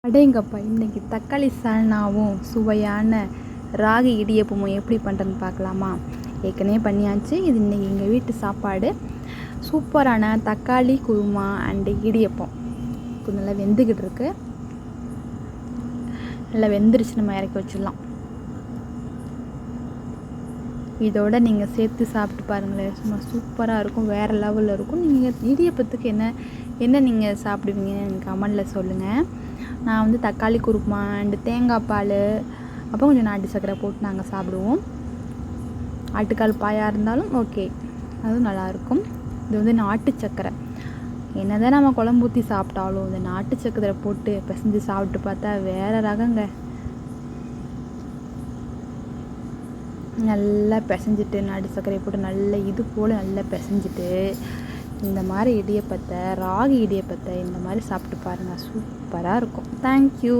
அடேங்கப்பா! இன்றைக்கி தக்காளி சால்னாவும் சுவையான ராகி இடியப்பமும் எப்படி பண்ணுறதுன்னு பார்க்கலாமா? ஏற்கனவே பண்ணியாச்சு. இது இன்றைக்கி எங்கள் வீட்டு சாப்பாடு. சூப்பரான தக்காளி குருமா அண்டு இடியப்பம். கொஞ்சம் நல்லா வெந்துக்கிட்டு இருக்கு. நல்லா வெந்துருச்சு, நம்ம இறக்கி வச்சிடலாம். இதோட நீங்கள் சேர்த்து சாப்பிட்டு பாருங்களேன், சும்மா சூப்பராக இருக்கும், வேறு லெவலில் இருக்கும். நீங்கள் இடியப்பத்துக்கு என்ன நீங்கள் சாப்பிடுவீங்கன்னு எனக்கு கமெண்டில் சொல்லுங்கள். நான் வந்து தக்காளி குருமா அண்டு தேங்காய் பால், அப்புறம் கொஞ்சம் நாட்டு சர்க்கரை போட்டு நாங்கள் சாப்பிடுவோம். ஆட்டுக்கால் பாயாக இருந்தாலும் ஓகே, அதுவும் நல்லாயிருக்கும். இது வந்து நாட்டு சர்க்கரை. என்ன தான் நம்ம குழம்பு ஊற்றி சாப்பிட்டாலும் இந்த நாட்டு சர்க்கரை போட்டு பிசைஞ்சு சாப்பிட்டு பார்த்தா வேறு ரகங்க. நல்லா பிசைஞ்சிட்டு நாட்டு சர்க்கரையை போட்டு நல்லா இது போல் நல்லா பிசைஞ்சிட்டு இந்த மாதிரி இடியப்பத்தை, ராகி இடியப்பத்தை இந்த மாதிரி சாப்பிட்டு பாருங்கள், சூப்பராக இருக்கும். தேங்க்யூ.